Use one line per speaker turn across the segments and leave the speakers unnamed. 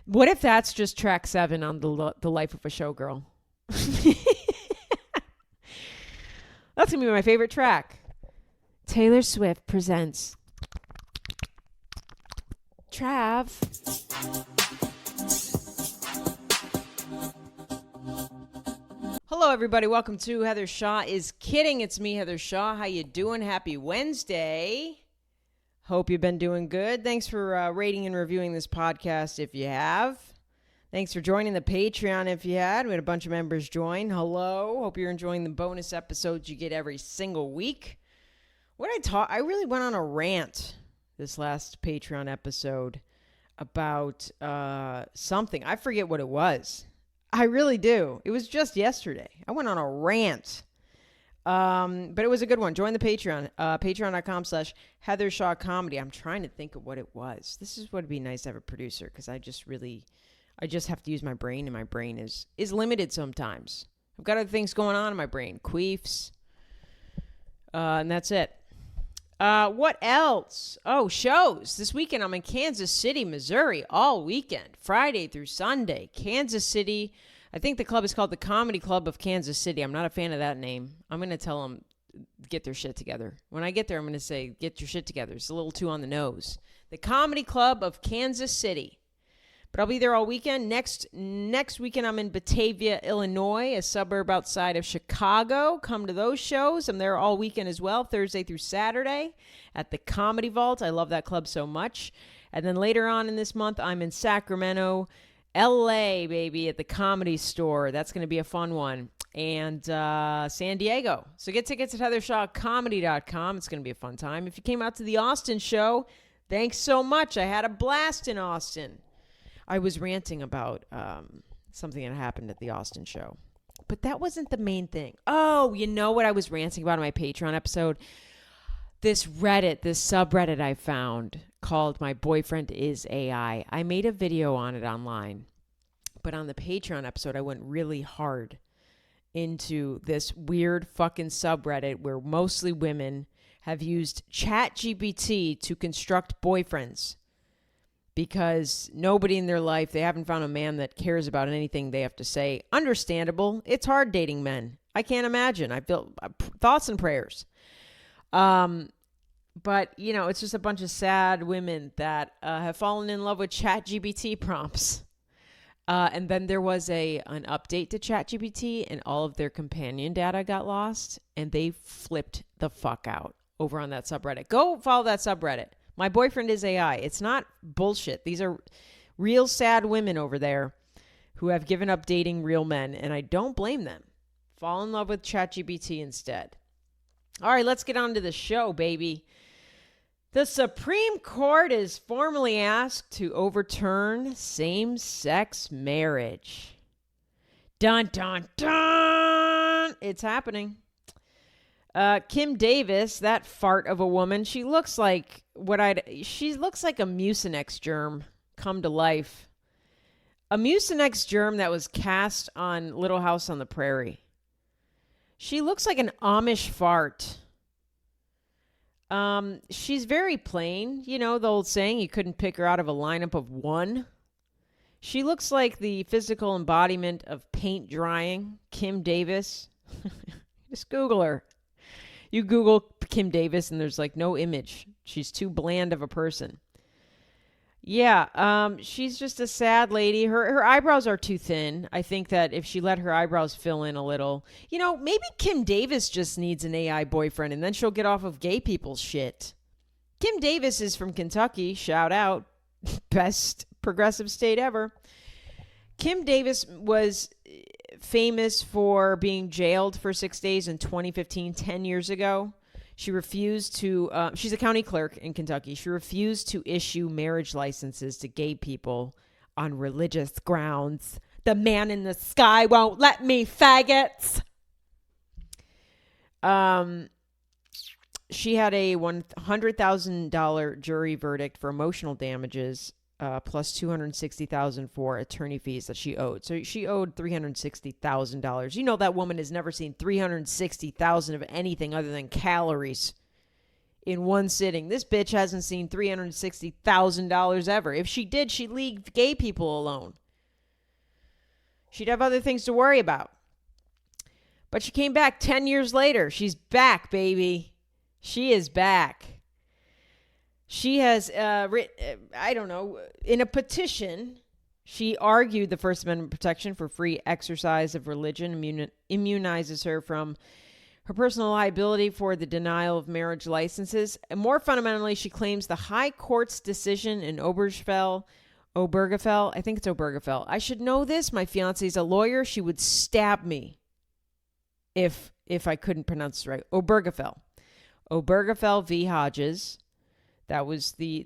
What if that's just track 7 on the Life of a Showgirl? That's going to be my favorite track. Taylor Swift presents Trav. Hello, everybody. Welcome to Heather Shaw is Kidding. It's me, Heather Shaw. How you doing? Happy Wednesday. Hope you've been doing good. Thanks for rating and reviewing this podcast if you have. Thanks for joining the Patreon if you had. We had a bunch of members join. Hello. Hope you're enjoying the bonus episodes you get every single week. I really went on a rant this last Patreon episode about something. I forget what it was. I really do. It was just yesterday. I went on a rant. But it was a good one. Join the Patreon. Patreon.com/Heather Shaw Comedy. I'm trying to think of what it was. This is what would be nice to have a producer, because I just have to use my brain, and my brain is limited sometimes. I've got other things going on in my brain. Queefs. And that's it. What else? Oh, shows. This weekend I'm in Kansas City, Missouri, all weekend, Friday through Sunday. Kansas City. I think the club is called the Comedy Club of Kansas City. I'm not a fan of that name. I'm going to tell them, get their shit together. When I get there, I'm going to say, get your shit together. It's a little too on the nose. The Comedy Club of Kansas City. But I'll be there all weekend. Next weekend, I'm in Batavia, Illinois, a suburb outside of Chicago. Come to those shows. I'm there all weekend as well, Thursday through Saturday at the Comedy Vault. I love that club so much. And then later on in this month, I'm in Sacramento, LA, baby, at the Comedy Store. That's going to be a fun one. And San Diego. So get tickets at heathershawcomedy.com. It's going to be a fun time. If you came out to the Austin show, thanks so much. I had a blast in Austin. I was ranting about something that happened at the Austin show. But that wasn't the main thing. Oh, you know what I was ranting about in my Patreon episode? This subreddit I found called My Boyfriend is AI. I made a video on it online. But on the Patreon episode, I went really hard into this weird fucking subreddit where mostly women have used ChatGPT to construct boyfriends. Because nobody in their life, they haven't found a man that cares about anything they have to say. Understandable. It's hard dating men. I can't imagine. I feel thoughts and prayers. But, it's just a bunch of sad women that have fallen in love with ChatGPT prompts. And then there was an update to ChatGPT, and all of their companion data got lost, and they flipped the fuck out over on that subreddit. Go follow that subreddit. My Boyfriend is AI. It's not bullshit. These are real sad women over there who have given up dating real men, and I don't blame them. Fall in love with ChatGPT instead. All right, let's get on to the show, baby. The Supreme Court is formally asked to overturn same-sex marriage. Dun, dun, dun! It's happening. Kim Davis, that fart of a woman, she looks like a Mucinex germ come to life. A Mucinex germ that was cast on Little House on the Prairie. She looks like an Amish fart. She's very plain. The old saying, you couldn't pick her out of a lineup of one. She looks like the physical embodiment of paint drying. Kim Davis. Just Google her. You Google Kim Davis and there's no image. She's too bland of a person. Yeah, she's just a sad lady. Her eyebrows are too thin. I think that if she let her eyebrows fill in a little, maybe Kim Davis just needs an AI boyfriend and then she'll get off of gay people's shit. Kim Davis is from Kentucky. Shout out. Best progressive state ever. Kim Davis was famous for being jailed for 6 days in 2015, 10 years ago. She refused to, she's a county clerk in Kentucky. She refused to issue marriage licenses to gay people on religious grounds. The man in the sky won't let me, faggots. She had a $100,000 jury verdict for emotional damages, plus $260,000 for attorney fees that she owed. So she owed $360,000. That woman has never seen $360,000 of anything other than calories in one sitting. This bitch hasn't seen $360,000 ever. If she did, she'd leave gay people alone. She'd have other things to worry about. But she came back 10 years later. She's back, baby. She is back. She has, in a petition, she argued the First Amendment protection for free exercise of religion immunizes her from her personal liability for the denial of marriage licenses. And more fundamentally, she claims the High Court's decision in Obergefell, I think it's Obergefell. I should know this. My fiance's a lawyer. She would stab me if I couldn't pronounce it right. Obergefell v. Hodges. That was the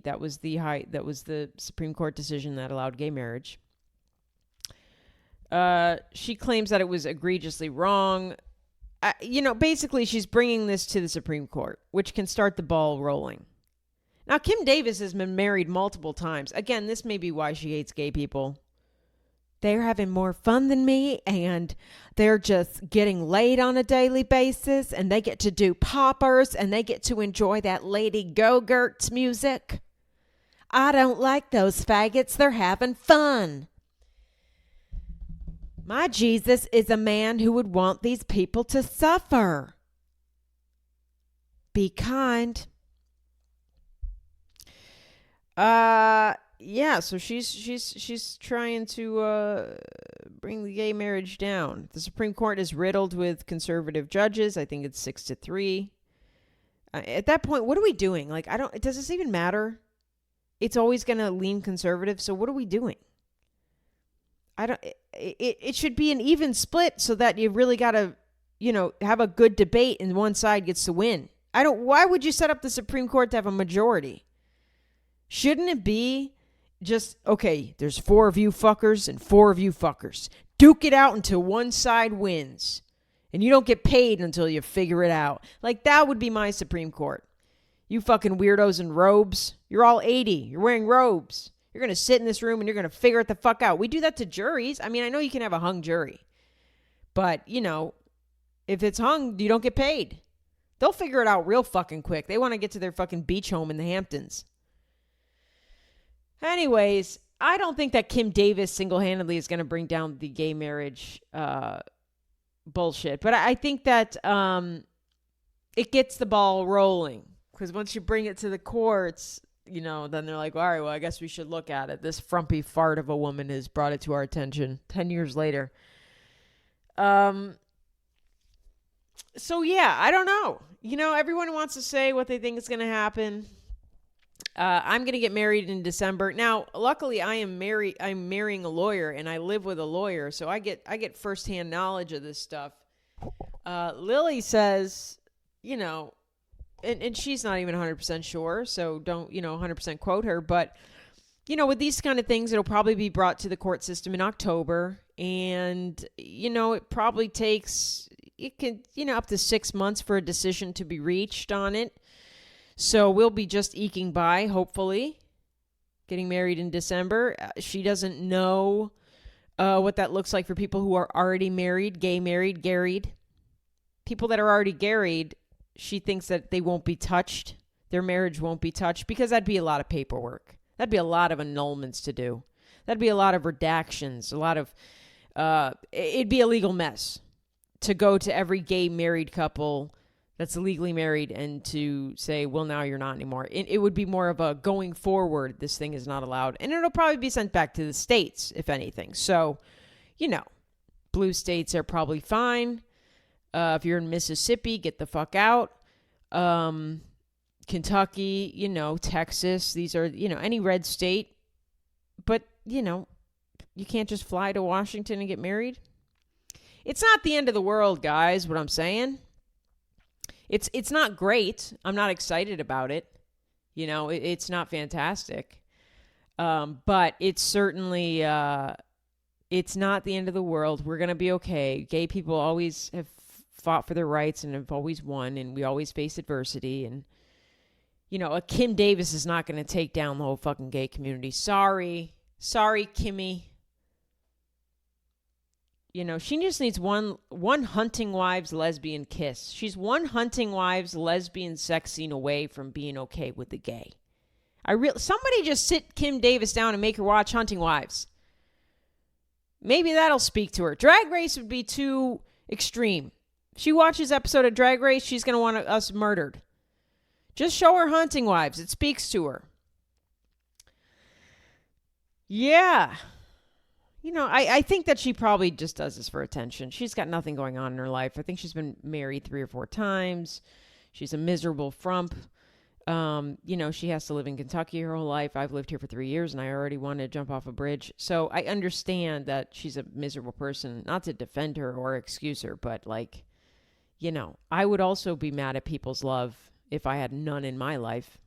Supreme Court decision that allowed gay marriage. She claims that it was egregiously wrong. Basically, she's bringing this to the Supreme Court, which can start the ball rolling. Now, Kim Davis has been married multiple times. Again, this may be why she hates gay people. They're having more fun than me, and they're just getting laid on a daily basis, and they get to do poppers, and they get to enjoy that Lady Go-Gurt's music. I don't like those faggots. They're having fun. My Jesus is a man who would want these people to suffer. Be kind. So she's trying to bring the gay marriage down. The Supreme Court is riddled with conservative judges. I think it's 6-3. At that point, what are we doing? Does this even matter? It's always going to lean conservative. So what are we doing? It should be an even split so that you really got to, have a good debate and one side gets to win. Why would you set up the Supreme Court to have a majority? Shouldn't it be just, okay, there's 4 of you fuckers and 4 of you fuckers. Duke it out until one side wins. And you don't get paid until you figure it out. That would be my Supreme Court. You fucking weirdos in robes. You're all 80. You're wearing robes. You're going to sit in this room and you're going to figure it the fuck out. We do that to juries. I mean, I know you can have a hung jury. But, if it's hung, you don't get paid. They'll figure it out real fucking quick. They want to get to their fucking beach home in the Hamptons. Anyways, I don't think that Kim Davis single-handedly is going to bring down the gay marriage bullshit. But I think that it gets the ball rolling. Because once you bring it to the courts, then they're like, all right, well, I guess we should look at it. This frumpy fart of a woman has brought it to our attention 10 years later. So, yeah, I don't know. Everyone wants to say what they think is going to happen. I'm going to get married in December. Now, luckily, I'm marrying a lawyer, and I live with a lawyer, so I get firsthand knowledge of this stuff. Lily says, and she's not even 100% sure, so don't, 100% quote her. But, with these kind of things, it'll probably be brought to the court system in October. And, it probably takes, up to 6 months for a decision to be reached on it. So we'll be just eking by, hopefully, getting married in December. She doesn't know what that looks like for people who are already married, gay married, garried. People that are already garried, she thinks that they won't be touched. Their marriage won't be touched because that'd be a lot of paperwork. That'd be a lot of annulments to do. That'd be a lot of redactions, a lot of, it'd be a legal mess to go to every gay married couple that's legally married and to say, well, now you're not anymore. It would be more of a going forward, this thing is not allowed. And it'll probably be sent back to the states, if anything. So, blue states are probably fine. If you're in Mississippi, get the fuck out. Kentucky, Texas, these are, any red state. But, you can't just fly to Washington and get married. It's not the end of the world, guys, what I'm saying. It's not great. I'm not excited about it. It's not fantastic. But it's certainly, it's not the end of the world. We're going to be okay. Gay people always have fought for their rights and have always won, and we always face adversity. And, a Kim Davis is not going to take down the whole fucking gay community. Sorry, Kimmy. She just needs one Hunting Wives lesbian kiss. She's one Hunting Wives lesbian sex scene away from being okay with the gay. Somebody just sit Kim Davis down and make her watch Hunting Wives. Maybe that'll speak to her. Drag Race would be too extreme. She watches episode of Drag Race, she's going to want us murdered. Just show her Hunting Wives. It speaks to her. Yeah. I think that she probably just does this for attention. She's got nothing going on in her life. I think she's been married 3 or 4 times. She's a miserable frump. She has to live in Kentucky her whole life. I've lived here for 3 years and I already wanted to jump off a bridge. So I understand that she's a miserable person, not to defend her or excuse her, but I would also be mad at people's love if I had none in my life.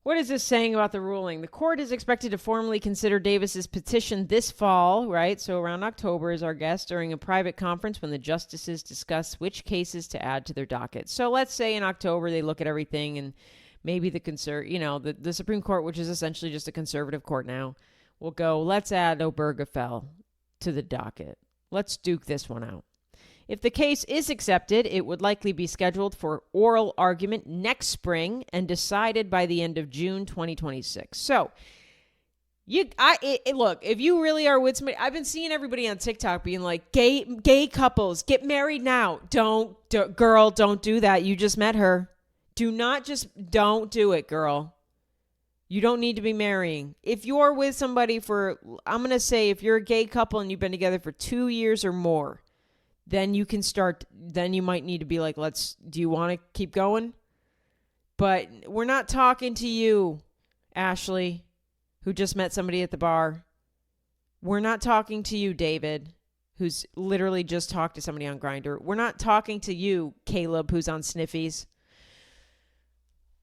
What is this saying about the ruling? The court is expected to formally consider Davis's petition this fall, right? So around October is our guess, during a private conference when the justices discuss which cases to add to their docket. So let's say in October they look at everything and maybe the Supreme Court, which is essentially just a conservative court now, will go, let's add Obergefell to the docket. Let's duke this one out. If the case is accepted, it would likely be scheduled for oral argument next spring and decided by the end of June 2026. So, look, if you really are with somebody, I've been seeing everybody on TikTok being like, gay couples, get married now. Girl, don't do that. You just met her. Don't do it, girl. You don't need to be marrying. If you're with somebody I'm going to say if you're a gay couple and you've been together for 2 years or more, then you might need to be like, do you want to keep going? But we're not talking to you, Ashley, who just met somebody at the bar. We're not talking to you, David, who's literally just talked to somebody on Grindr. We're not talking to you, Caleb, who's on Sniffies.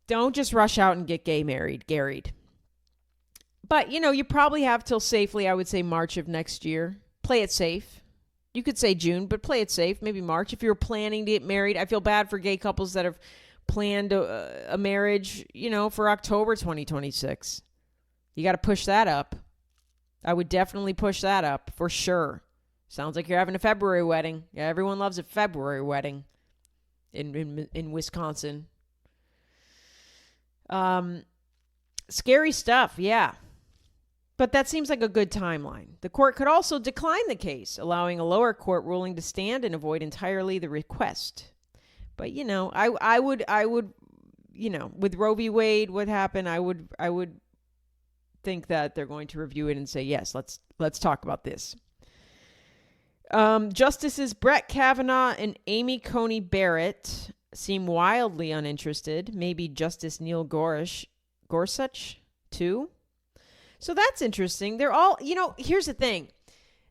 Don't just rush out and get garried. But, you probably have till safely, I would say March of next year. Play it safe. You could say June, but play it safe. Maybe March. If you're planning to get married, I feel bad for gay couples that have planned a marriage, for October 2026. You got to push that up. I would definitely push that up for sure. Sounds like you're having a February wedding. Yeah, everyone loves a February wedding in Wisconsin. Scary stuff, yeah. But that seems like a good timeline. The court could also decline the case, allowing a lower court ruling to stand and avoid entirely the request. But, I would, with Roe v. Wade, what happened, I would think that they're going to review it and say, yes, let's talk about this. Justices Brett Kavanaugh and Amy Coney Barrett seem wildly uninterested. Maybe Justice Neil Gorsuch, too. So that's interesting. They're all, here's the thing.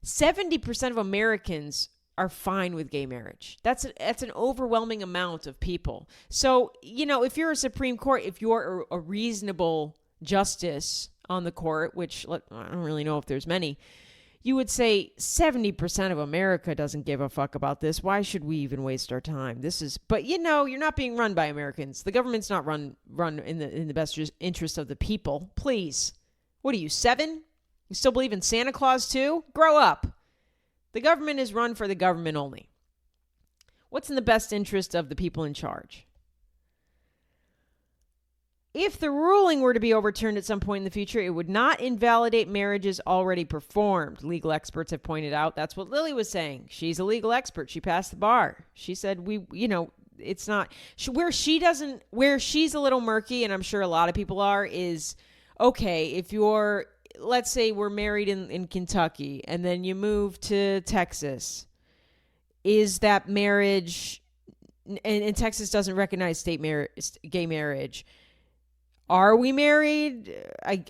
70% of Americans are fine with gay marriage. That's an overwhelming amount of people. So, if you're a Supreme Court, if you're a reasonable justice on the court, which I don't really know if there's many, you would say 70% of America doesn't give a fuck about this. Why should we even waste our time? But you're not being run by Americans. The government's not run in the best interest of the people. Please. What are you, 7? You still believe in Santa Claus too? Grow up. The government is run for the government only. What's in the best interest of the people in charge? If the ruling were to be overturned at some point in the future, it would not invalidate marriages already performed. Legal experts have pointed out. That's what Lily was saying. She's a legal expert. She passed the bar. She said, it's not where she's a little murky, and I'm sure a lot of people are, is okay, if let's say we're married in Kentucky and then you move to Texas, is that marriage, and Texas doesn't recognize gay marriage. Are we married?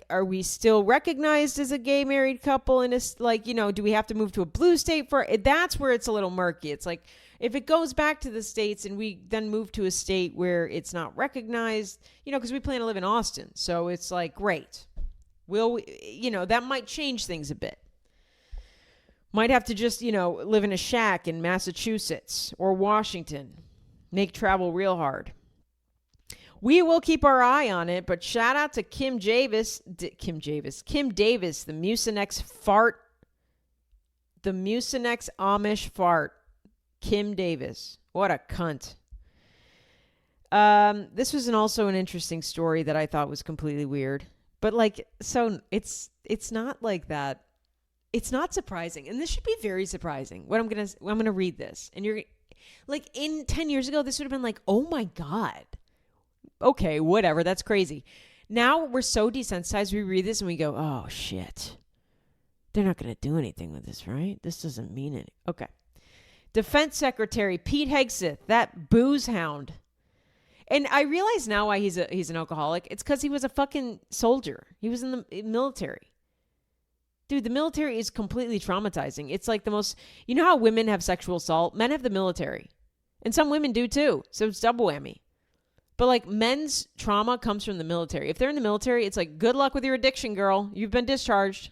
Are we still recognized as a gay married couple? And it's do we have to move to a blue state for it? That's where it's a little murky. It's like, if it goes back to the States and we then move to a state where it's not recognized, because we plan to live in Austin. So it's like, great. That might change things a bit. Might have to just, live in a shack in Massachusetts or Washington. Make travel real hard. We will keep our eye on it, but shout out to Kim Davis, the Mucinex fart The Mucinex Amish fart. Kim Davis. What a cunt. This was also an interesting story that I thought was completely weird. But like, so it's not like that. It's not surprising. And this should be very surprising. I'm going to read this. And you're like, in 10 years ago, this would have been like, oh my God. Okay, whatever. That's crazy. Now we're so desensitized. We read this and we go, oh shit. They're not going to do anything with this, right? This doesn't mean it. Okay. Defense Secretary Pete Hegseth, that booze hound. And I realize now why he's an alcoholic. It's because he was a fucking soldier. He was in the military. Dude, the military is completely traumatizing. It's like the most... You know how women have sexual assault? Men have the military. And some women do too. So it's double whammy. But like men's trauma comes from the military. If they're in the military, it's like, good luck with your addiction, girl. You've been discharged.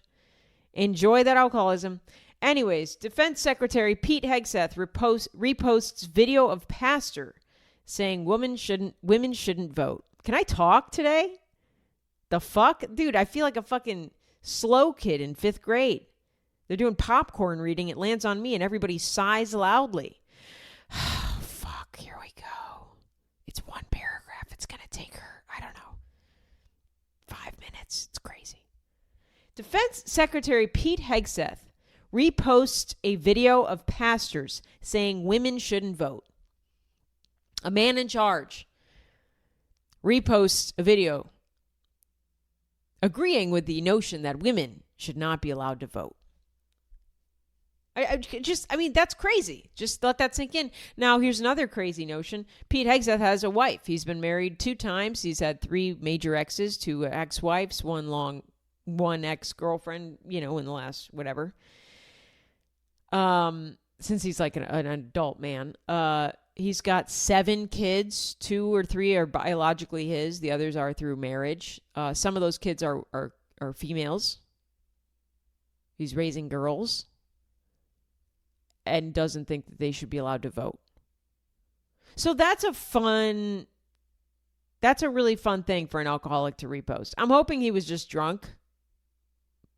Enjoy that alcoholism. Anyways, Defense Secretary Pete Hegseth reposts video of pastor saying women shouldn't vote. Can I talk today? The fuck? Dude, I feel like a fucking slow kid in 5th grade. They're doing popcorn reading. It lands on me and everybody sighs loudly. Fuck, here we go. It's one paragraph. It's going to take her, I don't know, 5 minutes. It's crazy. Defense Secretary Pete Hegseth reposts a video of pastors saying women shouldn't vote. A man in charge reposts a video agreeing with the notion that women should not be allowed to vote. I mean, that's crazy. Just let that sink in. Now, here's another crazy notion. Pete Hegseth has a wife. He's been married 2 times. He's had 3 major exes, 2 ex-wives, one ex-girlfriend, in the last whatever. Since he's like an adult man. He's got 7 kids. 2 or 3 are biologically his. The others are through marriage. Some of those kids are females. He's raising girls. And doesn't think that they should be allowed to vote. So that's a really fun thing for an alcoholic to repost. I'm hoping he was just drunk.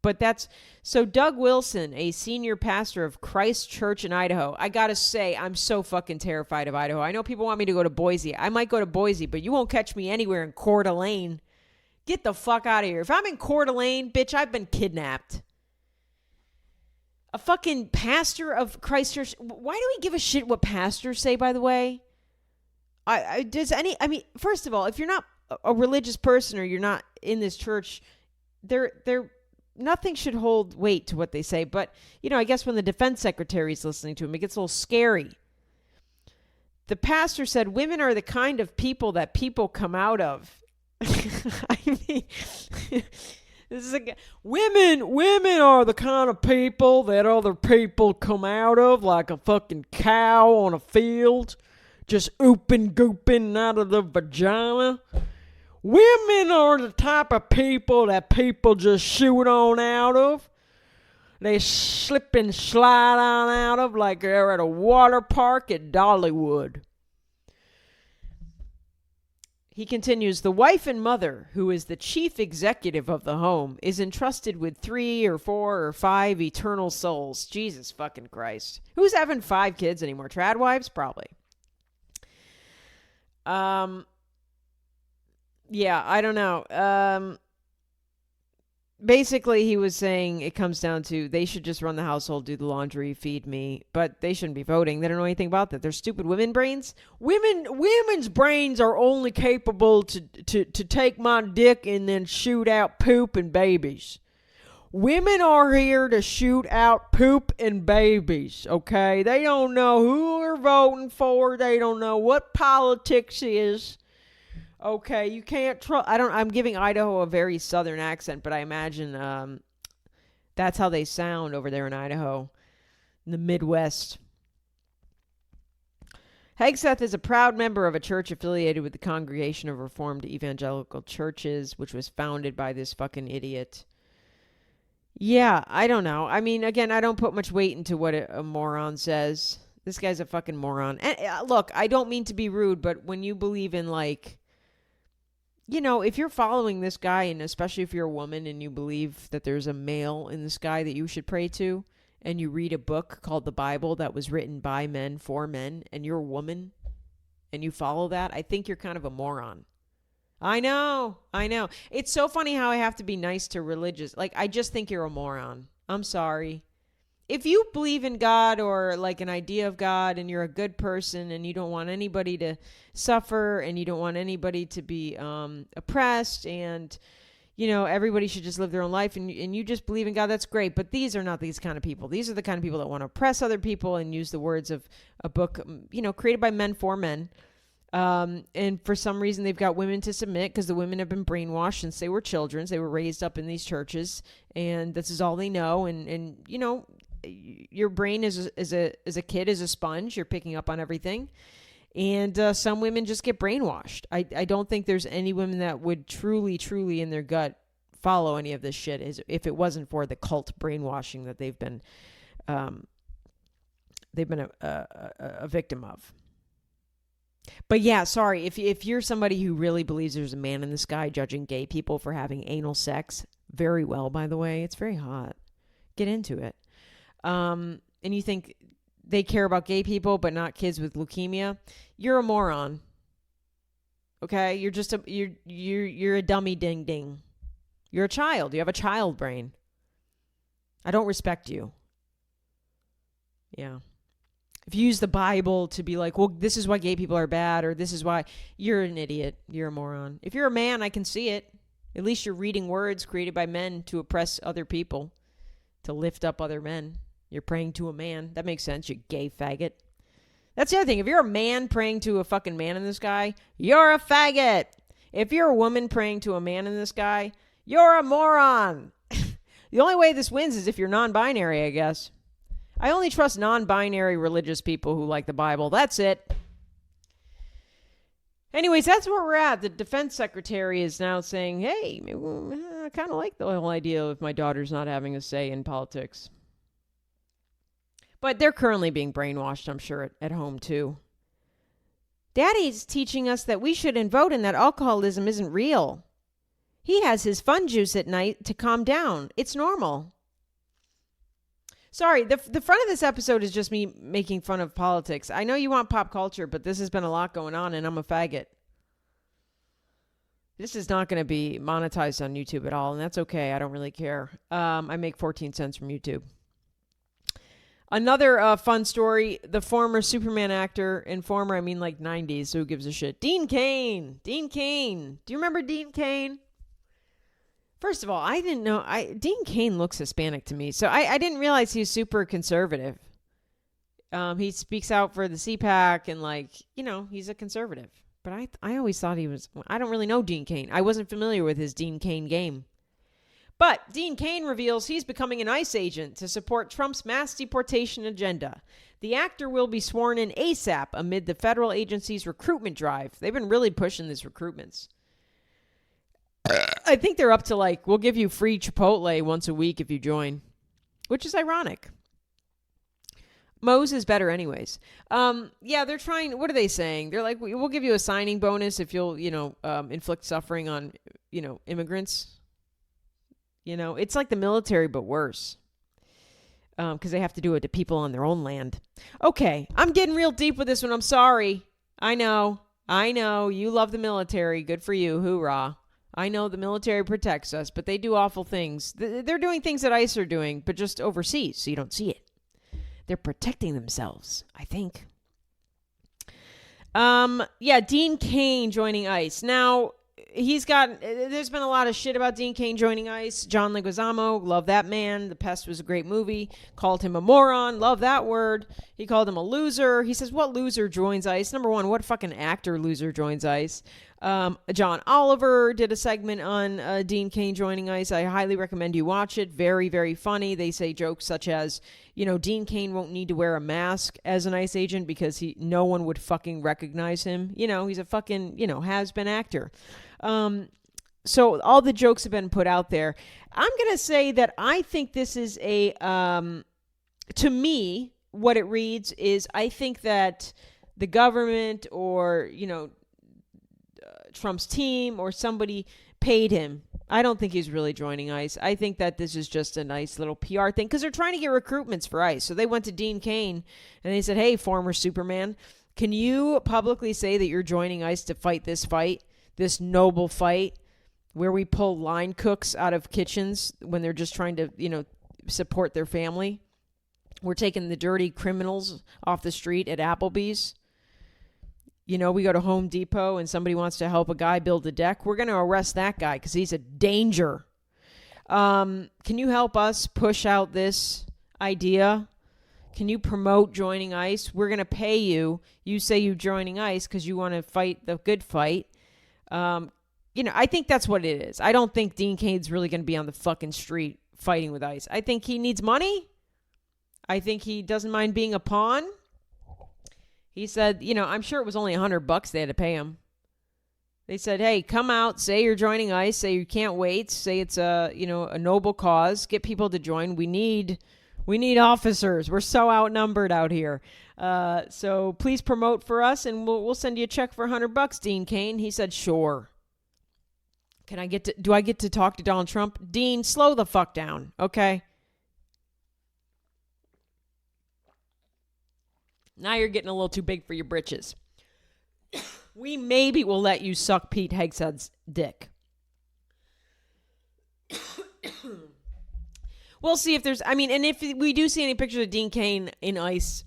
But so Doug Wilson, a senior pastor of Christ Church in Idaho. I got to say, I'm so fucking terrified of Idaho. I know people want me to go to Boise. I might go to Boise, but you won't catch me anywhere in Coeur d'Alene. Get the fuck out of here. If I'm in Coeur d'Alene, bitch, I've been kidnapped. A fucking pastor of Christ Church. Why do we give a shit what pastors say, by the way? First of all, if you're not a religious person or you're not in this church, nothing should hold weight to what they say. But, I guess when the defense secretary is listening to him, it gets a little scary. The pastor said, women are the kind of people that people come out of. I mean, this is women are the kind of people that other people come out of, like a fucking cow on a field, just ooping out of the vagina. Women are the type of people that people just shoot on out of. They slip and slide on out of like they're at a water park at Dollywood. He continues, the wife and mother, who is the chief executive of the home, is entrusted with 3 or 4 or 5 eternal souls. Jesus fucking Christ. Who's having 5 kids anymore? Trad wives? Probably. Yeah, I don't know. Basically, he was saying it comes down to they should just run the household, do the laundry, feed me, but they shouldn't be voting. They don't know anything about that. They're stupid women brains. Women's brains are only capable to take my dick and then shoot out poop and babies. Women are here to shoot out poop and babies, okay? They don't know who they're voting for. They don't know what politics is. Okay, you can't trust. I'm giving Idaho a very southern accent, but I imagine that's how they sound over there in Idaho, in the Midwest. Hegseth is a proud member of a church affiliated with the Congregation of Reformed Evangelical Churches, which was founded by this fucking idiot. Yeah, I don't know. I mean, again, I don't put much weight into what a moron says. This guy's a fucking moron. And look, I don't mean to be rude, but when you believe in like, if you're following this guy, and especially if you're a woman and you believe that there's a male in the sky that you should pray to, and you read a book called the Bible that was written by men for men, and you're a woman and you follow that, I think you're kind of a moron. I know. It's so funny how I have to be nice to religious. Like, I just think you're a moron. I'm sorry. If you believe in God or like an idea of God and you're a good person and you don't want anybody to suffer and you don't want anybody to be oppressed and, you know, everybody should just live their own life and you just believe in God, that's great. But these are not these kind of people. These are the kind of people that want to oppress other people and use the words of a book, you know, created by men for men. And for some reason, they've got women to submit because the women have been brainwashed since they were children. They were raised up in these churches, and this is all they know. And you know, your brain as a kid is a sponge. You're picking up on everything. And some women just get brainwashed. I don't think there's any women that would truly in their gut follow any of this shit if it wasn't for the cult brainwashing that they've been a victim of. But yeah, sorry, if you're somebody who really believes there's a man in the sky judging gay people for having anal sex, very well, by the way, it's very hot. Get into it. And you think they care about gay people but not kids with leukemia, you're a moron. Okay? You're just you're a dummy ding ding. You're a child. You have a child brain. I don't respect you. Yeah. If you use the Bible to be like, well, this is why gay people are bad, or this is why, you're an idiot. You're a moron. If you're a man, I can see it. At least you're reading words created by men to oppress other people, to lift up other men. You're praying to a man. That makes sense, you gay faggot. That's the other thing. If you're a man praying to a fucking man in the sky, you're a faggot. If you're a woman praying to a man in the sky, you're a moron. The only way this wins is if you're non-binary, I guess. I only trust non-binary religious people who like the Bible. That's it. Anyways, that's where we're at. The defense secretary is now saying, hey, I kind of like the whole idea of my daughter's not having a say in politics. But they're currently being brainwashed, I'm sure, at home too. Daddy's teaching us that we shouldn't vote and that alcoholism isn't real. He has his fun juice at night to calm down. It's normal. Sorry, the front of this episode is just me making fun of politics. I know you want pop culture, but this has been a lot going on, and I'm a faggot. This is not going to be monetized on YouTube at all, and that's okay. I don't really care. I make 14 cents from YouTube. Another fun story, the former Superman actor, and former, I mean like 90s, so who gives a shit? Dean Cain. Dean Cain. Do you remember Dean Cain? First of all, I didn't know. Dean Cain looks Hispanic to me, so I didn't realize he was super conservative. He speaks out for the CPAC and, like, you know, he's a conservative. But I always thought he was. I don't really know Dean Cain. I wasn't familiar with his Dean Cain game. But Dean Cain reveals he's becoming an ICE agent to support Trump's mass deportation agenda. The actor will be sworn in ASAP amid the federal agency's recruitment drive. They've been really pushing these recruitments. I think they're up to, like, we'll give you free Chipotle once a week if you join, which is ironic. Moe's is better anyways. Yeah, they're trying, what are they saying? They're like, we'll give you a signing bonus if you'll, inflict suffering on, immigrants. It's like the military, but worse. Because they have to do it to people on their own land. Okay, I'm getting real deep with this one. I'm sorry. I know. You love the military. Good for you. Hoorah. I know the military protects us, but they do awful things. They're doing things that ICE are doing, but just overseas, so you don't see it. They're protecting themselves, I think. Dean Cain joining ICE. Now, there's been a lot of shit about Dean Cain joining ICE. John Leguizamo, love that man. The Pest was a great movie. Called him a moron, love that word. He called him a loser. He says, what loser joins ICE? Number one, what fucking actor loser joins ICE? John Oliver did a segment on Dean Cain joining ICE. I highly recommend you watch it. Very, very funny. They say jokes such as, Dean Cain won't need to wear a mask as an ICE agent because no one would fucking recognize him. He's a fucking, has-been actor. So all the jokes have been put out there. I'm going to say that I think this is to me, what it reads is I think that the government or, Trump's team or somebody paid him. I don't think he's really joining ICE. I think that this is just a nice little PR thing because they're trying to get recruitments for ICE. So they went to Dean Cain and they said, hey, former Superman, can you publicly say that you're joining ICE to fight, this noble fight where we pull line cooks out of kitchens when they're just trying to, support their family? We're taking the dirty criminals off the street at Applebee's. We go to Home Depot and somebody wants to help a guy build a deck. We're going to arrest that guy because he's a danger. Can you help us push out this idea? Can you promote joining ICE? We're going to pay you. You say you're joining ICE because you want to fight the good fight. I think that's what it is. I don't think Dean Cain's really going to be on the fucking street fighting with ICE. I think he needs money. I think he doesn't mind being a pawn. He said, I'm sure it was only $100 they had to pay him. They said, hey, come out, say you're joining ICE, say you can't wait, say it's a noble cause, get people to join. We need officers. We're so outnumbered out here. So please promote for us and we'll send you a check for $100, Dean Cain. He said, sure. Do I get to talk to Donald Trump? Dean, slow the fuck down, okay? Now you're getting a little too big for your britches. We maybe will let you suck Pete Hegseth's dick. We'll see if there's... and if we do see any pictures of Dean Cain in ICE...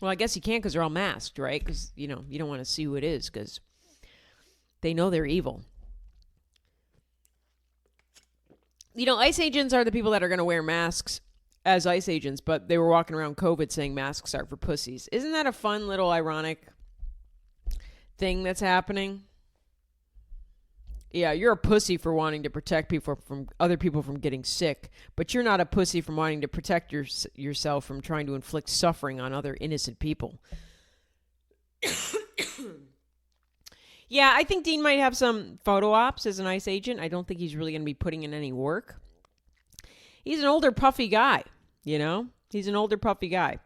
Well, I guess you can't because they're all masked, right? Because, you don't want to see who it is because they know they're evil. ICE agents are the people that are going to wear masks as ICE agents, but they were walking around COVID saying masks are for pussies. Isn't that a fun little ironic thing that's happening? Yeah, you're a pussy for wanting to protect people from other people from getting sick, but you're not a pussy from wanting to protect yourself from trying to inflict suffering on other innocent people. Yeah, I think Dean might have some photo ops as an ICE agent. I don't think he's really going to be putting in any work. He's an older, puffy guy, He's an older, puffy guy.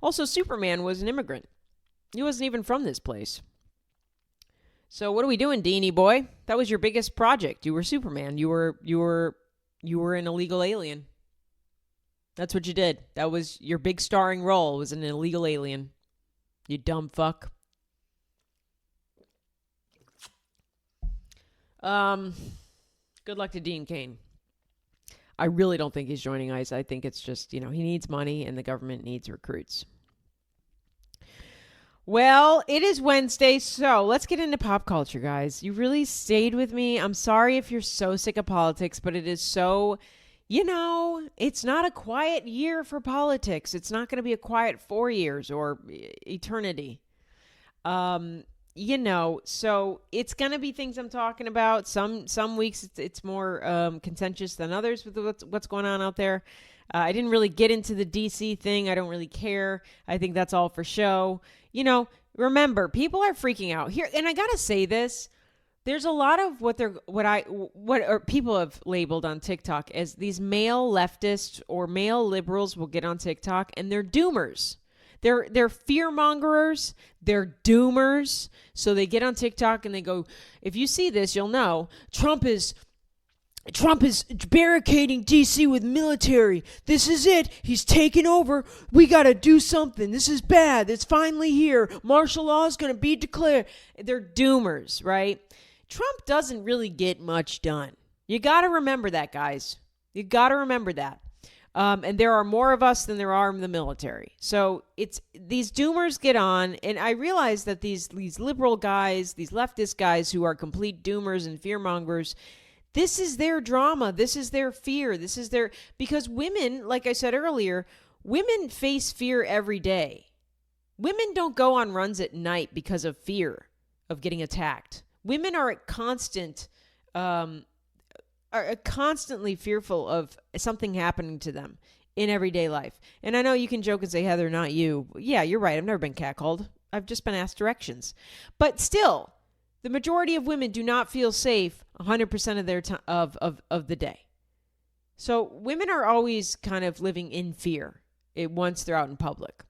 Also, Superman was an immigrant. He wasn't even from this place. So what are we doing, Deanie boy? That was your biggest project. You were Superman. You were an illegal alien. That's what you did. That was your big starring role, was an illegal alien. You dumb fuck. Good luck to Dean Cain. I really don't think he's joining ICE. I think it's just, he needs money and the government needs recruits. Well, it is Wednesday, so let's get into pop culture, guys. You really stayed with me. I'm sorry if you're so sick of politics, but it is so, it's not a quiet year for politics. It's not going to be a quiet 4 years or eternity. So it's going to be things I'm talking about. Some weeks it's more contentious than others with what's going on out there. I didn't really get into the DC thing. I don't really care. I think that's all for show. Remember, people are freaking out here. And I got to say this. There's a lot of what people have labeled on TikTok as these male leftists or male liberals will get on TikTok and they're doomers. They're fear-mongerers. They're doomers. So they get on TikTok and they go, if you see this, you'll know Trump is barricading DC with military. This is it. He's taking over. We got to do something. This is bad. It's finally here. Martial law is going to be declared. They're doomers, right? Trump doesn't really get much done. You got to remember that, guys. You got to remember that. And there are more of us than there are in the military. So it's these doomers get on, and I realize that these liberal guys, these leftist guys who are complete doomers and fearmongers, this is their drama. This is their fear. Because women, like I said earlier, women face fear every day. Women don't go on runs at night because of fear of getting attacked. Women are constantly fearful of something happening to them in everyday life. And I know you can joke and say, Heather, not you. Yeah, you're right. I've never been catcalled. I've just been asked directions. But still, the majority of women do not feel safe 100% of their time of the day. So women are always kind of living in fear once they're out in public.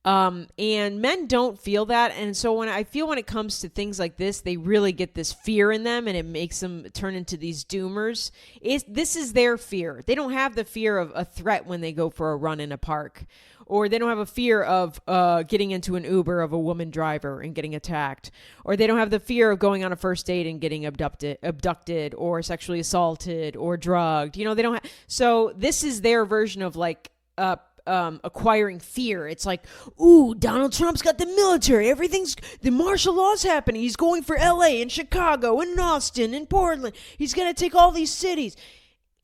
And men don't feel that. And so when it comes to things like this, they really get this fear in them and it makes them turn into these doomers. This is their fear. They don't have the fear of a threat when they go for a run in a park, or they don't have a fear of getting into an Uber of a woman driver and getting attacked, or they don't have the fear of going on a first date and getting abducted or sexually assaulted or drugged. They don't have. So this is their version of like acquiring fear. It's like, ooh, Donald Trump's got the military. The martial law's happening. He's going for LA and Chicago and Austin and Portland. He's going to take all these cities.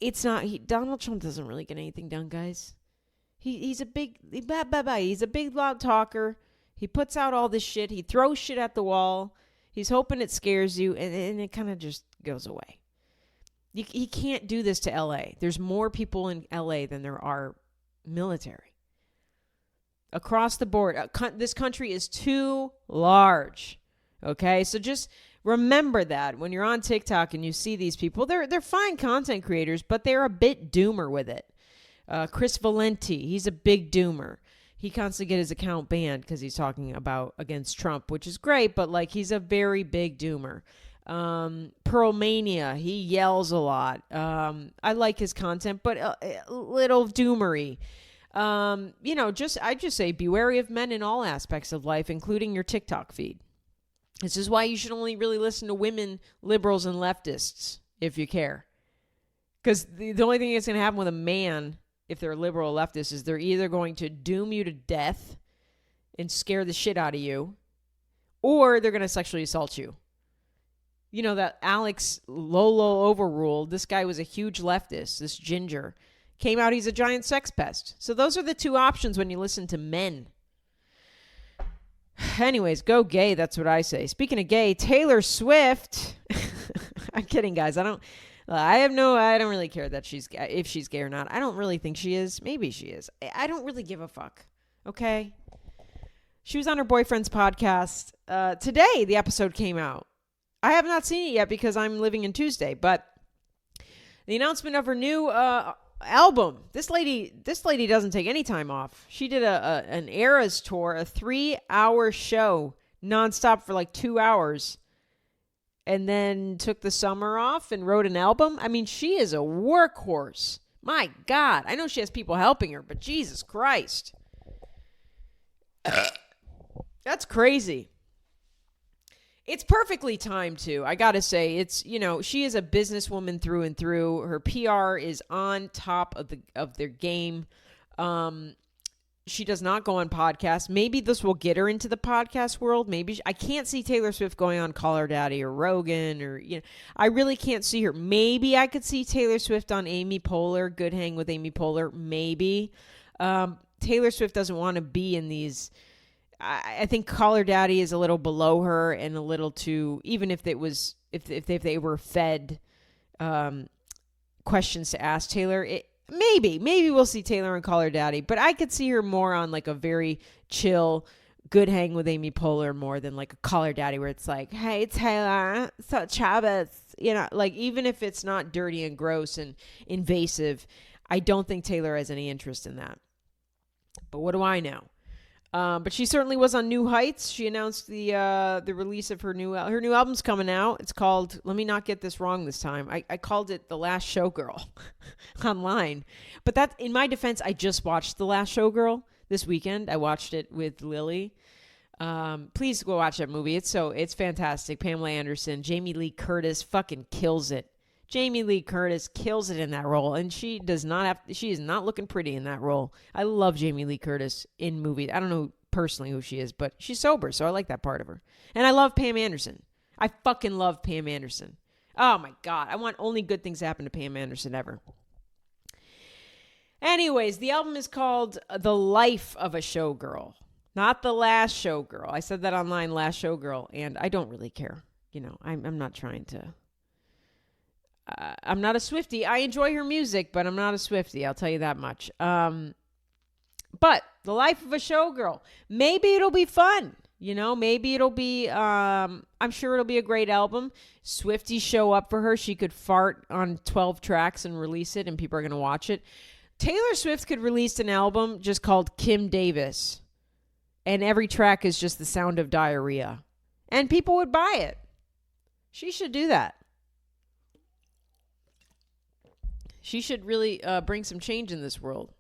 It's not, Donald Trump doesn't really get anything done, guys. He's a big loud talker. He puts out all this shit. He throws shit at the wall. He's hoping it scares you, and it kind of just goes away. He can't do this to LA. There's more people in LA than there are military. Across the board, this country is too large. Okay, so just remember that when you're on TikTok and you see these people, they're fine content creators, but they're a bit doomer with it. Chris Valenti, he's a big doomer. He constantly get his account banned because he's talking about against Trump, which is great, but like he's a very big doomer. Pearl Mania, he yells a lot. I like his content, but a little doomery. I just say be wary of men in all aspects of life, including your TikTok feed. This is why you should only really listen to women, liberals, and leftists if you care. Because the only thing that's going to happen with a man, if they're a liberal or leftist, is they're either going to doom you to death and scare the shit out of you, or they're going to sexually assault you. You know, that Alex Lolo overruled, this guy was a huge leftist, this ginger. Came out, he's a giant sex pest. So those are the two options when you listen to men. Anyways, go gay, that's what I say. Speaking of gay, Taylor Swift. I'm kidding, guys. I don't really care that if she's gay or not. I don't really think she is. Maybe she is. I don't really give a fuck. Okay? She was on her boyfriend's podcast. Today, the episode came out. I have not seen it yet because I'm living in Tuesday, but the announcement of her new album. This lady doesn't take any time off. She did an Eras tour, a 3-hour show nonstop for like 2 hours, and then took the summer off and wrote an album. I mean, she is a workhorse. My God. I know she has people helping her, but Jesus Christ. That's crazy. It's perfectly timed too. I gotta say, it's, she is a businesswoman through and through. Her PR is on top of their game. She does not go on podcasts. Maybe this will get her into the podcast world. Maybe I can't see Taylor Swift going on Call Her Daddy or Rogan or I really can't see her. Maybe I could see Taylor Swift on Amy Poehler. Good hang with Amy Poehler. Maybe. Taylor Swift doesn't want to be in these. I think Call Her Daddy is a little below her and a little too, even if it was, if they were fed questions to ask Taylor, maybe we'll see Taylor and Call Her Daddy, but I could see her more on like a very chill, good hang with Amy Poehler more than like a Call Her Daddy where it's like, hey Taylor, so Chavez, like even if it's not dirty and gross and invasive, I don't think Taylor has any interest in that. But what do I know? But she certainly was on New Heights. She announced the release of her new album's coming out. It's called, let me not get this wrong this time. I called it The Last Showgirl online. But that, in my defense, I just watched The Last Showgirl this weekend. I watched it with Lily. Please go watch that movie. It's fantastic. Pamela Anderson, Jamie Lee Curtis fucking kills it. Jamie Lee Curtis kills it in that role, and she is not looking pretty in that role. I love Jamie Lee Curtis in movies. I don't know personally who she is, but she's sober, so I like that part of her. And I love Pam Anderson. I fucking love Pam Anderson. Oh my God. I want only good things to happen to Pam Anderson ever. Anyways, the album is called The Life of a Showgirl, not The Last Showgirl. I said that online, Last Showgirl, and I don't really care. I'm not trying to... I'm not a Swiftie. I enjoy her music, but I'm not a Swiftie. I'll tell you that much. But The Life of a Showgirl. Maybe it'll be fun. Maybe it'll be, I'm sure it'll be a great album. Swifties show up for her. She could fart on 12 tracks and release it, and people are going to watch it. Taylor Swift could release an album just called Kim Davis. And every track is just the sound of diarrhea. And people would buy it. She should do that. She should really bring some change in this world.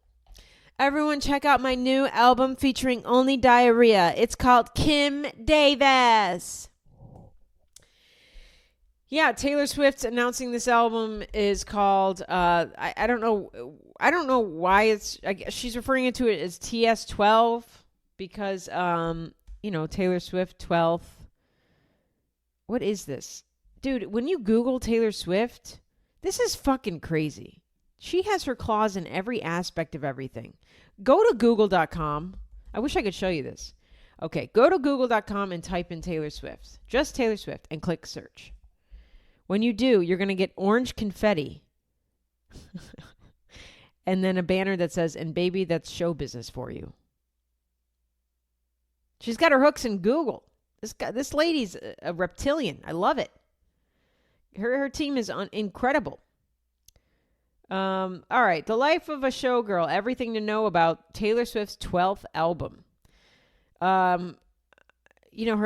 Everyone check out my new album featuring only diarrhea. It's called Kim Davis. Yeah, Taylor Swift announcing this album is called, I don't know why I guess she's referring to it as TS12 because, Taylor Swift 12th. What is this? Dude, when you Google Taylor Swift, this is fucking crazy. She has her claws in every aspect of everything. Go to google.com. I wish I could show you this. Okay, go to google.com and type in Taylor Swift. Just Taylor Swift and click search. When you do, you're going to get orange confetti. And then a banner that says, and baby, that's show business for you. She's got her hooks in Google. This lady's a reptilian. I love it. Her team is incredible. All right. The Life of a Showgirl. Everything to know about Taylor Swift's 12th album. Her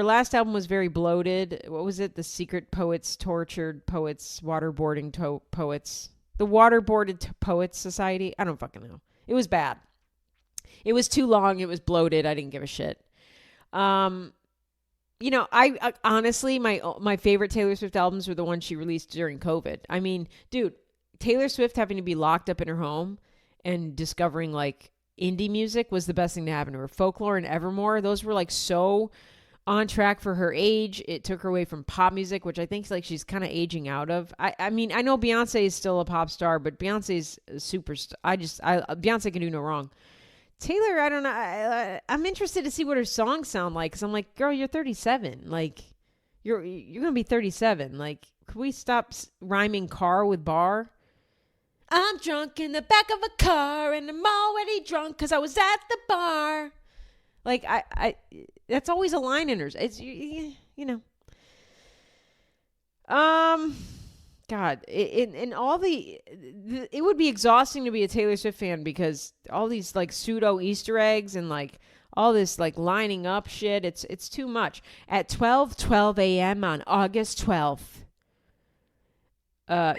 last album was very bloated. What was it? The Secret Poets, Tortured Poets, Waterboarding Poets. The Waterboarded Poets Society. I don't fucking know. It was bad. It was too long. It was bloated. I didn't give a shit. I honestly, my favorite Taylor Swift albums were the ones she released during COVID. I mean, dude, Taylor Swift having to be locked up in her home and discovering like indie music was the best thing to happen to her. Folklore and Evermore, those were like so on track for her age. It took her away from pop music, which I think like she's kind of aging out of. I mean, I know Beyonce is still a pop star, but Beyonce's a superstar. Beyonce can do no wrong. Taylor, I don't know. I'm interested to see what her songs sound like because I'm like, girl, you're 37. Like, you're gonna be 37. Like, could we stop rhyming car with bar? I'm drunk in the back of a car and I'm already drunk because I was at the bar. Like, I that's always a line in hers. It's God, it would be exhausting to be a Taylor Swift fan because all these like pseudo Easter eggs and like all this like lining up shit, it's too much. At 12:12 a.m. on August 12th,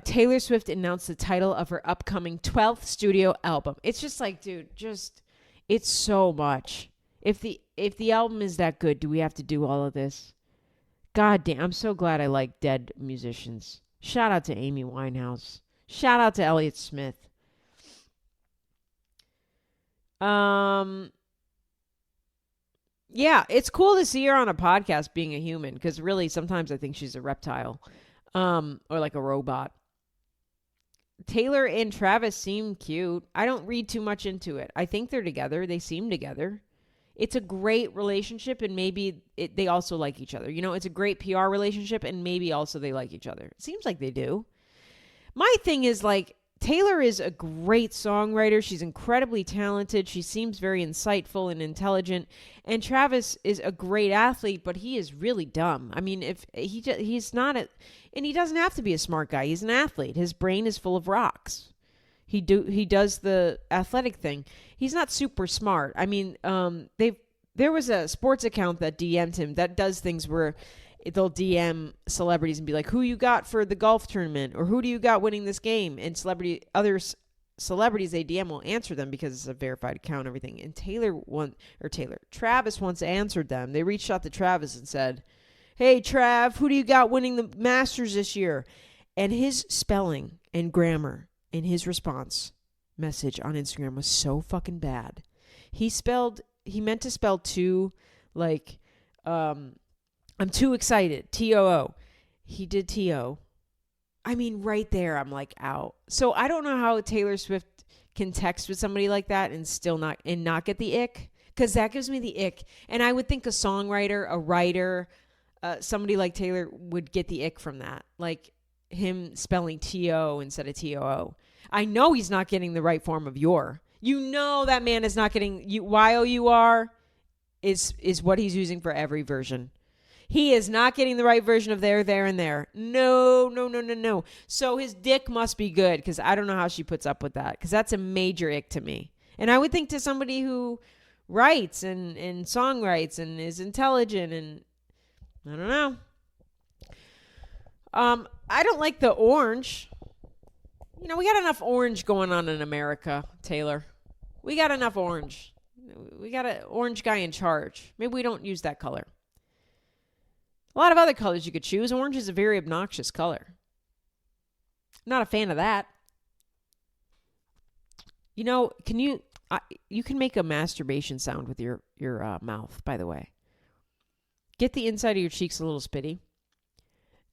Taylor Swift announced the title of her upcoming 12th studio album. It's just like, dude, it's so much. If the album is that good, do we have to do all of this? God damn, I'm so glad I like dead musicians. Shout out to Amy Winehouse. Shout out to Elliott Smith. Yeah, it's cool to see her on a podcast being a human because really sometimes I think she's a reptile or like a robot. Taylor and Travis seem cute. I don't read too much into it. I think they're together. They seem together. It's a great relationship and maybe they also like each other. It's a great PR relationship and maybe also they like each other. It seems like they do. My thing is like Taylor is a great songwriter. She's incredibly talented. She seems very insightful and intelligent. And Travis is a great athlete, but he is really dumb. I mean, if he's not and he doesn't have to be a smart guy. He's an athlete. His brain is full of rocks. He does the athletic thing. He's not super smart. I mean, there was a sports account that DM'd him that does things where they'll DM celebrities and be like, who you got for the golf tournament or who do you got winning this game? And other celebrities they DM will answer them because it's a verified account and everything. And Travis once answered them. They reached out to Travis and said, hey, Trav, who do you got winning the Masters this year? And his spelling and grammar in his response message on Instagram was so fucking bad. He meant to spell too like, I'm too excited. TOO. He did TO. I mean, right there, I'm like out. So I don't know how Taylor Swift can text with somebody like that and still not get the ick. Because that gives me the ick. And I would think a songwriter, a writer, somebody like Taylor would get the ick from that. Like him spelling TO instead of TOO. I know he's not getting the right form of your. That man is not getting YOUR is what he's using for every version. He is not getting the right version of there, and there. No. So his dick must be good because I don't know how she puts up with that because that's a major ick to me. And I would think to somebody who writes and songwrites and is intelligent, and I don't know. I don't like the orange. We got enough orange going on in America, Taylor. We got enough orange. We got an orange guy in charge. Maybe we don't use that color. A lot of other colors you could choose. Orange is a very obnoxious color. Not a fan of that. You can make a masturbation sound with your mouth, by the way. Get the inside of your cheeks a little spitty,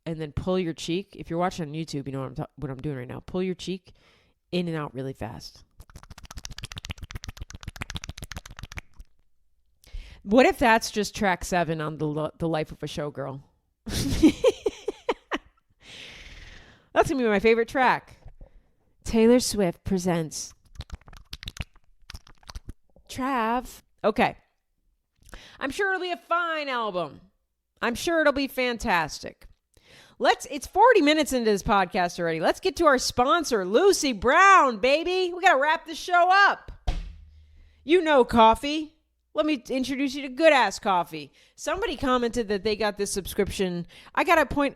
and then pull your cheek. If you're watching on YouTube, you know what I'm doing right now. Pull your cheek in and out really fast. What if that's just track 7 on the Life of a Showgirl? That's going to be my favorite track. Taylor Swift presents Trav. Okay. I'm sure it'll be a fine album. I'm sure it'll be fantastic. It's 40 minutes into this podcast already. Let's get to our sponsor, Lucy Brown, baby. We got to wrap this show up. Coffee. Let me introduce you to Good Ass Coffee. Somebody commented that they got this subscription. I'm going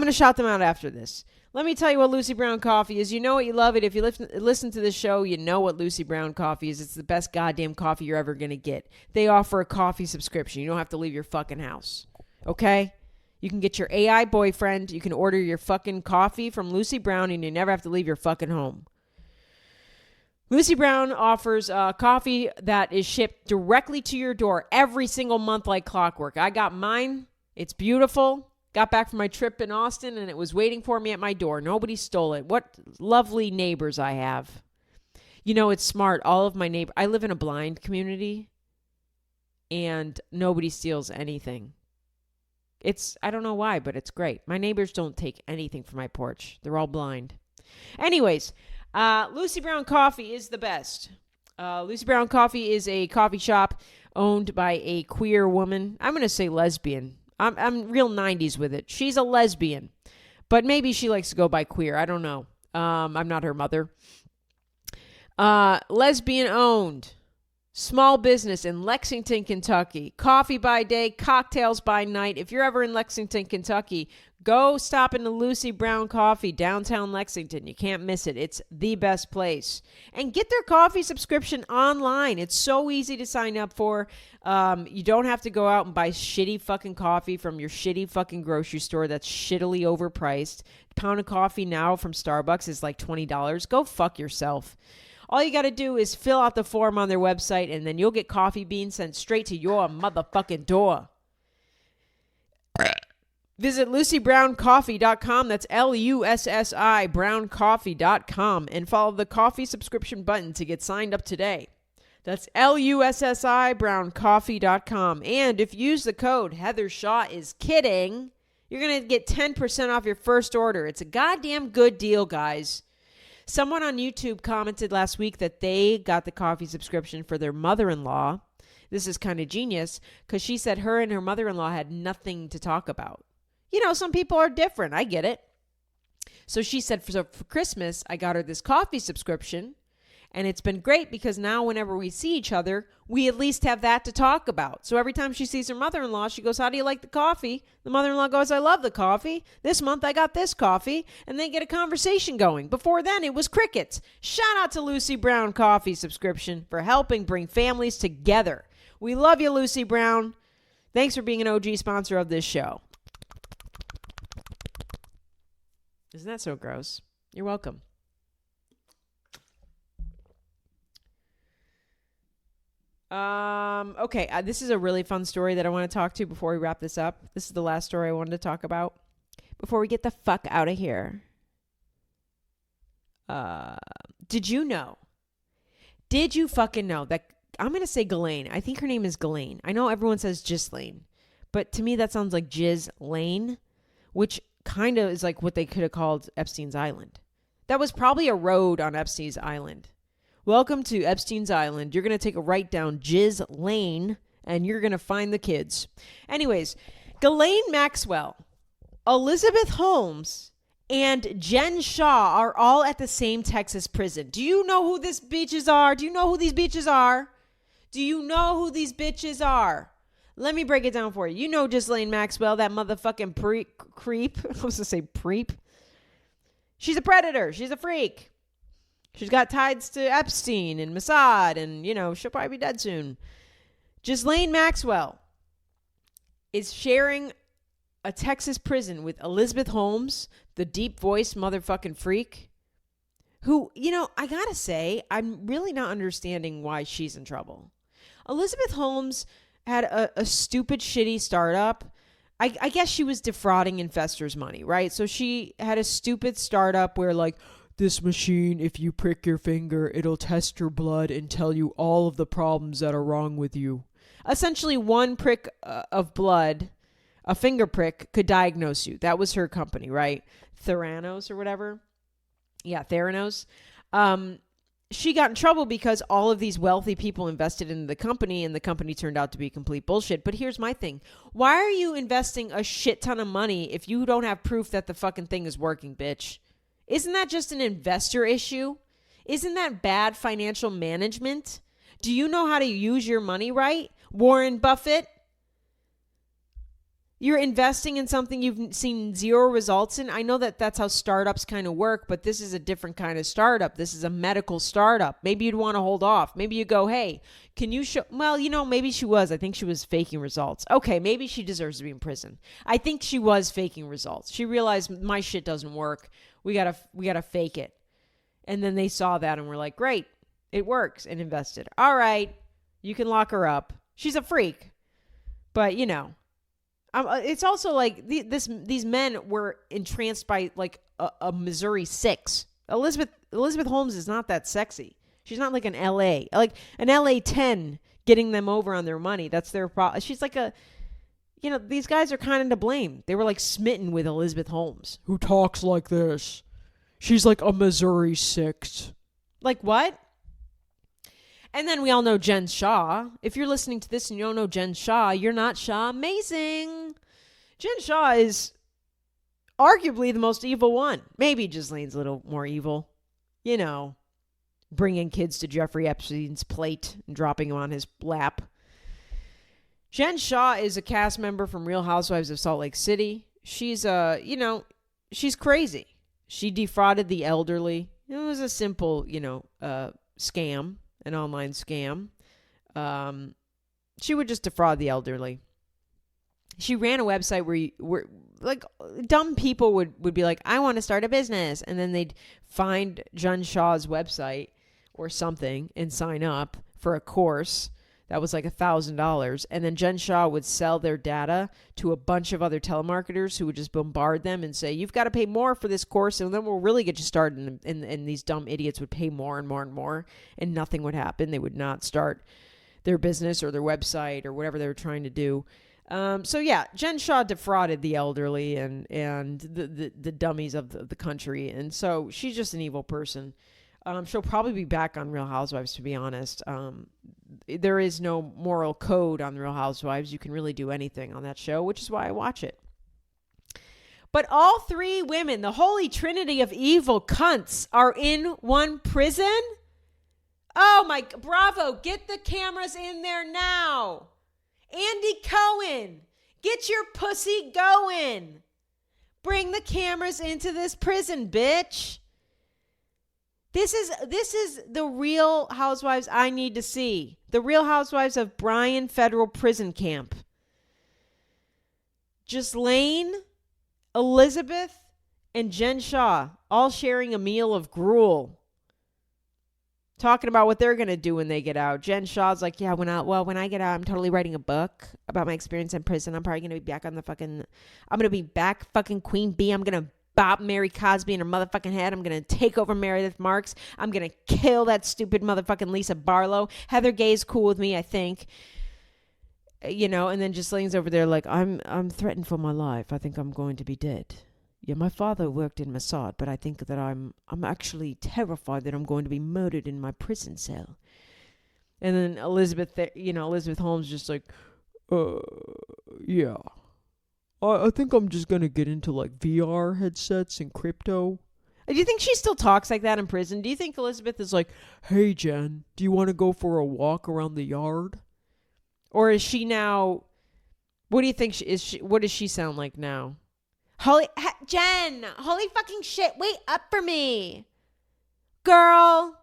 to shout them out after this. Let me tell you what Lucy Brown Coffee is. You know it, you love it. If you listen to this show, you know what Lucy Brown Coffee is. It's the best goddamn coffee you're ever going to get. They offer a coffee subscription. You don't have to leave your fucking house. Okay? You can get your AI boyfriend. You can order your fucking coffee from Lucy Brown, and you never have to leave your fucking home. Lucy Brown offers coffee that is shipped directly to your door every single month like clockwork. I got mine. It's beautiful. Got back from my trip in Austin, and it was waiting for me at my door. Nobody stole it. What lovely neighbors I have. It's smart. All of my neighbors. I live in a blind community, and nobody steals anything. I don't know why, but it's great. My neighbors don't take anything from my porch. They're all blind. Anyways, Lucy Brown Coffee is the best. Lucy Brown Coffee is a coffee shop owned by a queer woman. I'm going to say lesbian. I'm real 90s with it. She's a lesbian, but maybe she likes to go by queer. I don't know. I'm not her mother. Lesbian owned. Small business in Lexington, Kentucky. Coffee by day, cocktails by night. If you're ever in Lexington, Kentucky, go stop in the Lucy Brown Coffee, downtown Lexington. You can't miss it. It's the best place. And get their coffee subscription online. It's so easy to sign up for. You don't have to go out and buy shitty fucking coffee from your shitty fucking grocery store that's shittily overpriced. A pound of coffee now from Starbucks is like $20. Go fuck yourself. All you got to do is fill out the form on their website, and then you'll get coffee beans sent straight to your motherfucking door. Visit LucyBrownCoffee.com. That's LUSSI browncoffee.com, and follow the coffee subscription button to get signed up today. That's LUSSI browncoffee.com. And if you use the code Heather Shaw is kidding, you're going to get 10% off your first order. It's a goddamn good deal, guys. Someone on YouTube commented last week that they got the coffee subscription for their mother-in-law. This is kind of genius because she said her and her mother-in-law had nothing to talk about. Some people are different. I get it. So she said for Christmas, I got her this coffee subscription. And it's been great because now whenever we see each other, we at least have that to talk about. So every time she sees her mother-in-law, she goes, how do you like the coffee? The mother-in-law goes, I love the coffee. This month I got this coffee. And they get a conversation going. Before then, it was crickets. Shout out to Lucy Brown Coffee subscription for helping bring families together. We love you, Lucy Brown. Thanks for being an OG sponsor of this show. Isn't that so gross? You're welcome. Okay, this is a really fun story that I want to talk to before we wrap this up. This is the last story I wanted to talk about before we get the fuck out of here. Did you fucking know that, I'm going to say Ghislaine. I think her name is Ghislaine. I know everyone says Ghislaine, but to me that sounds like Jiz Lane, which kind of is like what they could have called Epstein's Island. That was probably a road on Epstein's Island. Welcome to Epstein's Island. You're going to take a right down Jiz Lane, and you're going to find the kids. Anyways, Ghislaine Maxwell, Elizabeth Holmes, and Jen Shaw are all at the same Texas prison. Do you know who these bitches are? Do you know who these bitches are? Do you know who these bitches are? Let me break it down for you. You know Ghislaine Maxwell, that motherfucking creep. I was going to say preep. She's a predator. She's a freak. She's got ties to Epstein and Mossad, and, she'll probably be dead soon. Ghislaine Maxwell is sharing a Texas prison with Elizabeth Holmes, the deep voice motherfucking freak, who, I gotta say, I'm really not understanding why she's in trouble. Elizabeth Holmes had a stupid, shitty startup. I guess she was defrauding investors' money, right? So she had a stupid startup where, like, this machine, if you prick your finger, it'll test your blood and tell you all of the problems that are wrong with you. Essentially, one prick of blood, a finger prick, could diagnose you. That was her company, right? Theranos or whatever. Yeah, Theranos. She got in trouble because all of these wealthy people invested in the company, and the company turned out to be complete bullshit. But here's my thing. Why are you investing a shit ton of money if you don't have proof that the fucking thing is working, bitch? Isn't that just an investor issue? Isn't that bad financial management? Do you know how to use your money right? Warren Buffett? You're investing in something you've seen zero results in. I know that that's how startups kind of work, but this is a different kind of startup. This is a medical startup. Maybe you'd want to hold off. Maybe you go, hey, can you show? Well, maybe she was. I think she was faking results. Okay, maybe she deserves to be in prison. I think she was faking results. She realized my shit doesn't work. We gotta fake it. And then they saw that and were like, great, it works, and invested. All right, you can lock her up. She's a freak. But, it's also like these men were entranced by like a Missouri 6. Elizabeth Holmes is not that sexy. She's not like an LA 10 getting them over on their money. That's their problem. She's like these guys are kind of to blame. They were like smitten with Elizabeth Holmes, who talks like this. She's like a Missouri 6. Like what? And then we all know Jen Shaw. If you're listening to this and you don't know Jen Shaw, you're not Shaw amazing. Jen Shaw is arguably the most evil one. Maybe Ghislaine's a little more evil. Bringing kids to Jeffrey Epstein's plate and dropping them on his lap. Jen Shaw is a cast member from Real Housewives of Salt Lake City. She's she's crazy. She defrauded the elderly. It was a simple, scam. An online scam. She would just defraud the elderly. She ran a website where like dumb people would be like, I want to start a business. And then they'd find Jen Shaw's website or something and sign up for a course that was like $1,000. And then Jen Shaw would sell their data to a bunch of other telemarketers who would just bombard them and say, you've got to pay more for this course, and then we'll really get you started. And these dumb idiots would pay more and more and more, and nothing would happen. They would not start their business or their website or whatever they were trying to do. So yeah, Jen Shaw defrauded the elderly and the dummies of the country. And so she's just an evil person. She'll probably be back on Real Housewives, to be honest. There is no moral code on Real Housewives. You can really do anything on that show, which is why I watch it. But all three women, the holy trinity of evil cunts, are in one prison? Oh my, bravo. Get the cameras in there now. Andy Cohen, get your pussy going. Bring the cameras into this prison, bitch. This is the Real Housewives I need to see. The Real Housewives of Bryan Federal Prison Camp. Ghislaine, Elizabeth, and Jen Shaw all sharing a meal of gruel. Talking about what they're going to do when they get out. Jen Shaw's like, yeah, when I get out, I'm totally writing a book about my experience in prison. I'm probably going to be back I'm going to be back fucking Queen Bee. I'm going to bop Mary Cosby in her motherfucking head. I'm going to take over Meredith Marks. I'm going to kill that stupid motherfucking Lisa Barlow. Heather Gay's cool with me, I think. And then Ghislaine's over there like, I'm threatened for my life. I think I'm going to be dead. Yeah, my father worked in Mossad, but I think that I'm actually terrified that I'm going to be murdered in my prison cell. And then Elizabeth Holmes just like, yeah,
I think I'm just gonna get into like VR headsets and crypto.
Do you think she still talks like that in prison? Do you think Elizabeth is like,
Hey Jen, do you want to go for a walk around the yard?
or is she now? What do you think what does she sound like now? Jen, holy fucking shit! Wait up for me, girl.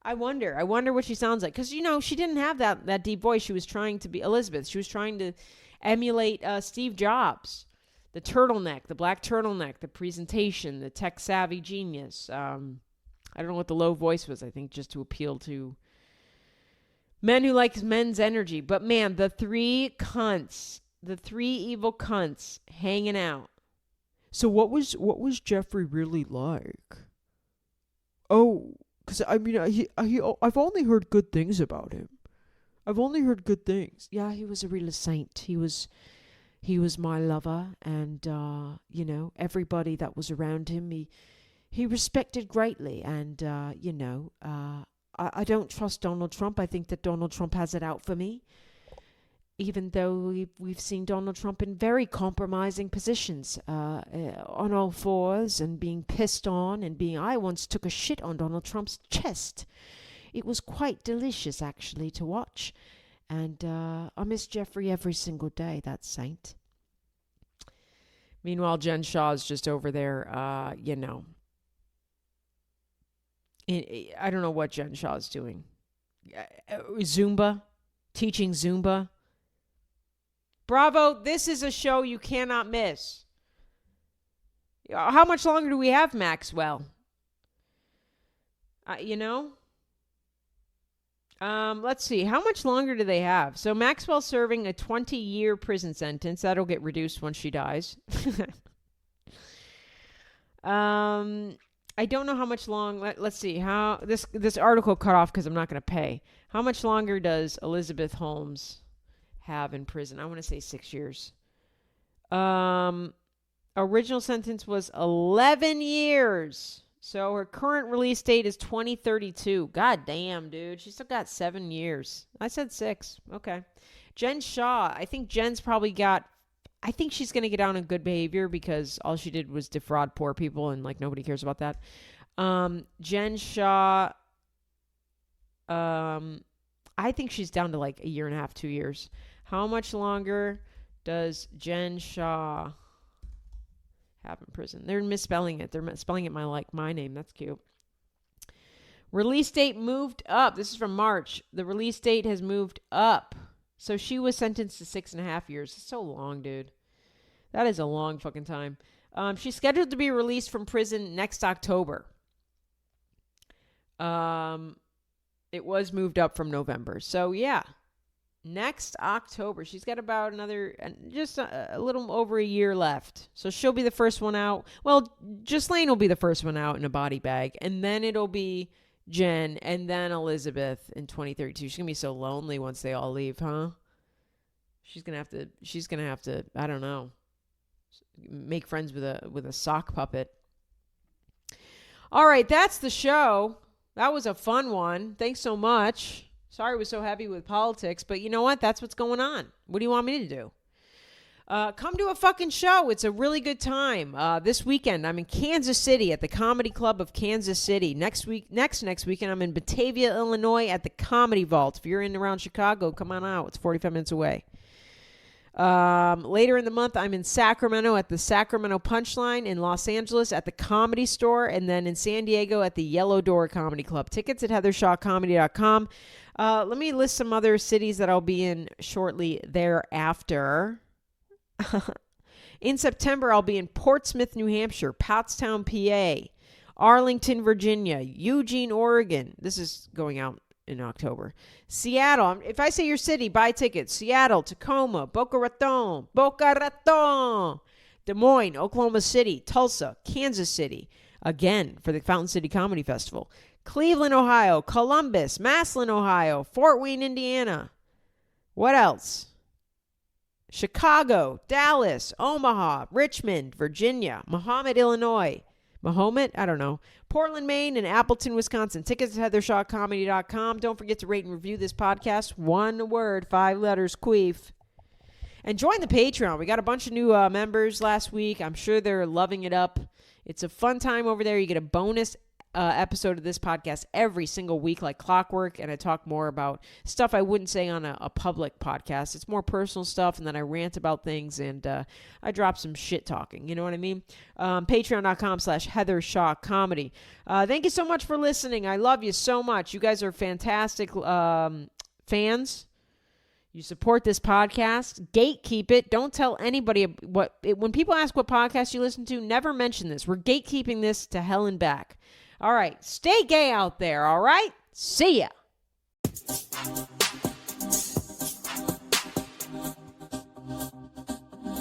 I wonder what she sounds like, because she didn't have that deep voice. She was trying to be Elizabeth. She was trying to emulate Steve Jobs, the turtleneck, the black turtleneck, the presentation, the tech savvy genius. I don't know what the low voice was. I think just to appeal to men who like men's energy. But man, the three evil cunts hanging out.
So what was Jeffrey really like? Oh, because I mean, I've only heard good things about him. I've only heard good things.
Yeah, he was a real saint. He was my lover, and everybody that was around him, he respected greatly. And I don't trust Donald Trump. I think that Donald Trump has it out for me. Even though we've seen Donald Trump in very compromising positions, on all fours and being pissed on and I once took a shit on Donald Trump's chest. It was quite delicious, actually, to watch. And I miss Jeffrey every single day, that saint. Meanwhile, Jen Shaw's just over there, I don't know what Jen Shaw's doing. Zumba, teaching Zumba. Bravo, this is a show you cannot miss. How much longer do we have Maxwell? Let's see. How much longer do they have? So Maxwell's serving a 20-year prison sentence. That'll get reduced once she dies. I don't know how much long. Let's see. How this article cut off because I'm not going to pay. How much longer does Elizabeth Holmes have in prison? I want to say 6 years. Original sentence was 11 years. So her current release date is 2032. God damn, dude. She's still got 7 years. I said 6. Okay. Jen Shaw. I think Jen's probably got... I think she's going to get out on good behavior because all she did was defraud poor people and nobody cares about that. Jen Shaw... I think she's down to a year and a half, 2 years. How much longer does Jen Shaw have in prison? They're misspelling it. They're spelling it my name. That's cute. Release date moved up. This is from March. The release date has moved up. So she was sentenced to 6.5 years. It's so long, dude. That is a long fucking time. She's scheduled to be released from prison next October. It was moved up from November. So yeah, next October. She's got about just a little over a year left. So she'll be the first one out. Well, Ghislaine will be the first one out in a body bag. And then it'll be Jen and then Elizabeth in 2032. She's going to be so lonely once they all leave, huh? She's going to have to, I don't know, make friends with a sock puppet. All right, that's the show. That was a fun one. Thanks so much. Sorry I was so happy with politics, but you know what? That's what's going on. What do you want me to do? Come to a fucking show. It's a really good time. This weekend, I'm in Kansas City at the Comedy Club of Kansas City. Next weekend, I'm in Batavia, Illinois at the Comedy Vault. If you're in around Chicago, come on out. It's 45 minutes away. Later in the month, I'm in Sacramento at the Sacramento Punchline, in Los Angeles at the Comedy Store, and then in San Diego at the Yellow Door Comedy Club. Tickets at heathershawcomedy.com. Let me list some other cities that I'll be in shortly thereafter. In September, I'll be in Portsmouth, New Hampshire, Pottstown, PA, Arlington, Virginia, Eugene, Oregon. This is going out in October. Seattle. If I say your city, buy tickets. Seattle, Tacoma, Boca Raton, Des Moines, Oklahoma City, Tulsa, Kansas City. Again, for the Fountain City Comedy Festival. Cleveland, Ohio, Columbus, Massillon, Ohio, Fort Wayne, Indiana. What else? Chicago, Dallas, Omaha, Richmond, Virginia, Mahomet, Illinois. Mahomet? I don't know. Portland, Maine, and Appleton, Wisconsin. Tickets at heathershawcomedy.com. Don't forget to rate and review this podcast. One word, 5 letters, queef. And join the Patreon. We got a bunch of new members last week. I'm sure they're loving it up. It's a fun time over there. You get a bonus episode of this podcast every single week like clockwork, and I talk more about stuff I wouldn't say on a public podcast. It's more personal stuff, and then I rant about things, and I drop some shit talking. You know what I mean? Patreon.com/Heather Shaw Comedy. Thank you so much for listening. I love you so much. You guys are fantastic fans. You support this podcast. Gatekeep it. Don't tell anybody when people ask what podcast you listen to, never mention this. We're gatekeeping this to hell and back. All right. Stay gay out there. All right. See ya.